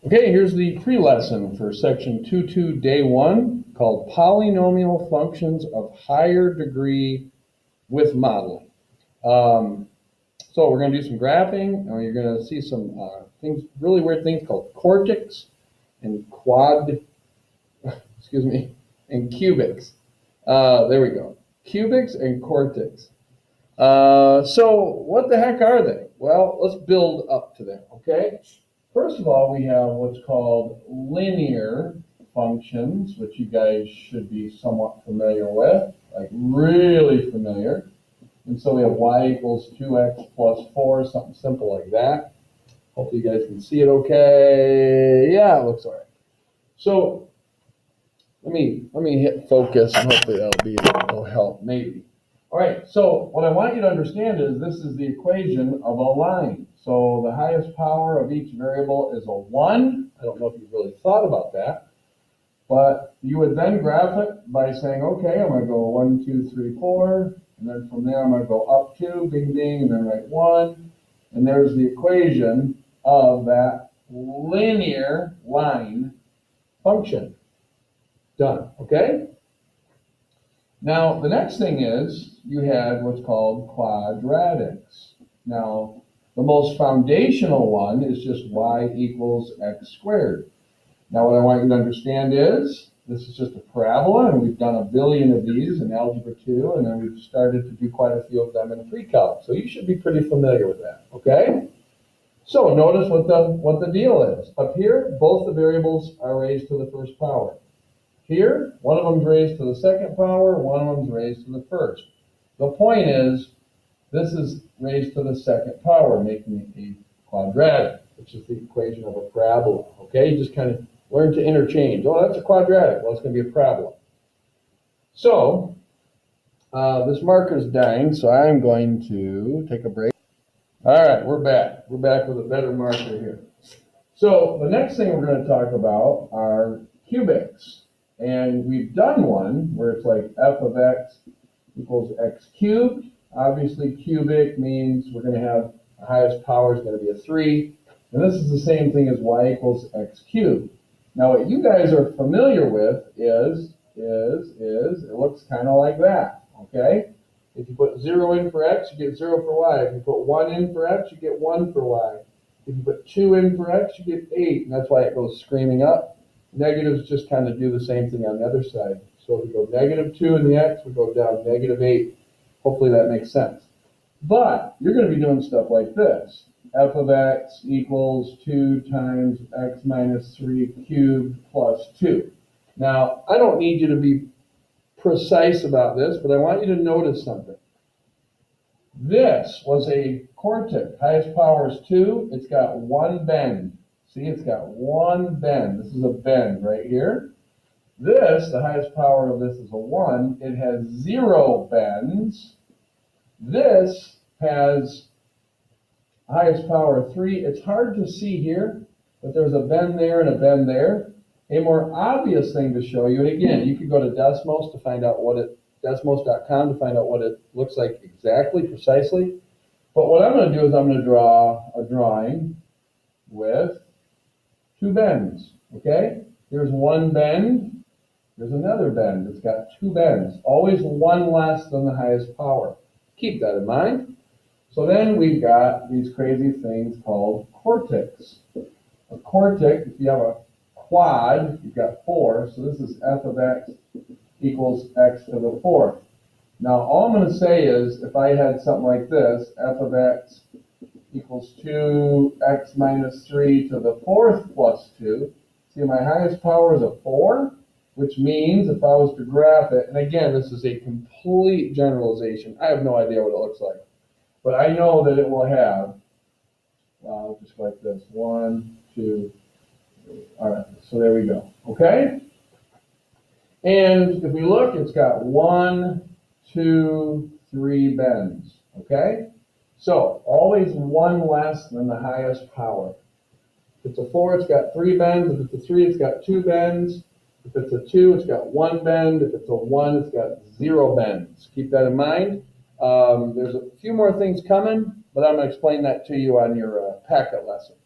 Okay, here's the pre-lesson for section 2.2 day 1 called Polynomial Functions of Higher Degree with Modeling. So we're going to do some graphing, and you're going to see some things, really weird things called quartics and and cubics. There we go. Cubics and quartics. So what the heck are they? Well, let's build up to them, okay? First of all, we have what's called linear functions, which you guys should be somewhat familiar with, like really familiar. And so we have y equals 2x plus 4, something simple like that. Hopefully you guys can see it okay. Yeah, it looks all right. So let me hit focus, and hopefully that'll help, maybe. All right, so what I want you to understand is this is the equation of a line. So the highest power of each variable is a 1. I don't know if you've really thought about that. But you would then graph it by saying, okay, I'm going to go 1, 2, 3, 4. And then from there, I'm going to go up 2, bing, bing, and then write 1. And there's the equation of that linear line function. Done, okay? Now, the next thing is you had what's called quadratics. Now, the most foundational one is just y equals x squared. Now, what I want you to understand is this is just a parabola, and we've done a billion of these in Algebra 2, and then we've started to do quite a few of them in pre-calc. So you should be pretty familiar with that, okay? So notice what the deal is. Up here, both the variables are raised to the first power. Here, one of them is raised to the second power, one of them is raised to the first. The point is, this is raised to the second power, making it a quadratic, which is the equation of a parabola. Okay, you just kind of learn to interchange. Oh, that's a quadratic. Well, it's going to be a parabola. So, this marker's dying, so I'm going to take a break. All right, we're back. We're back with a better marker here. So, the next thing we're going to talk about are cubics. And we've done one where it's like f of x equals x cubed. Obviously, cubic means we're going to have the highest power is going to be a 3. And this is the same thing as y equals x cubed. Now, what you guys are familiar with is it looks kind of like that, okay? If you put 0 in for x, you get 0 for y. If you put 1 in for x, you get 1 for y. If you put 2 in for x, you get 8. And that's why it goes screaming up. Negatives just kind of do the same thing on the other side. So if we go -2 in the x, we go down -8. Hopefully that makes sense. But you're going to be doing stuff like this. F of x equals 2 times x minus 3 cubed plus 2. Now, I don't need you to be precise about this, but I want you to notice something. This was a quartic. Highest power is 2. It's got 1 bend. See, it's got 1 bend. This is a bend right here. This, the highest power of this is a 1. It has 0 bends. This has highest power of 3. It's hard to see here, but there's a bend there and a bend there. A more obvious thing to show you, and again, you could go to Desmos to find out Desmos.com to find out what it looks like exactly, precisely. But what I'm going to do is I'm going to draw a drawing with 2 bends, okay? Here's 1 bend. There's another bend. It's got 2 bends. Always 1 less than the highest power. Keep that in mind. So then we've got these crazy things called quartics. A quartic, if you have a quad, you've got 4. So this is f of x equals x to the 4th. Now, all I'm going to say is if I had something like this, f of x equals 2x minus 3 to the 4th plus 2. See, my highest power is a 4, which means if I was to graph it, and again, this is a complete generalization. I have no idea what it looks like. But I know that it will have, just like this, 1, 2, 3. All right, so there we go, okay? And if we look, it's got 1, 2, 3 bends, okay? So, always 1 less than the highest power. If it's a 4, it's got 3 bends. If it's a 3, it's got 2 bends. If it's a 2, it's got 1 bend. If it's a 1, it's got 0 bends. Keep that in mind. There's a few more things coming, but I'm going to explain that to you on your packet lesson.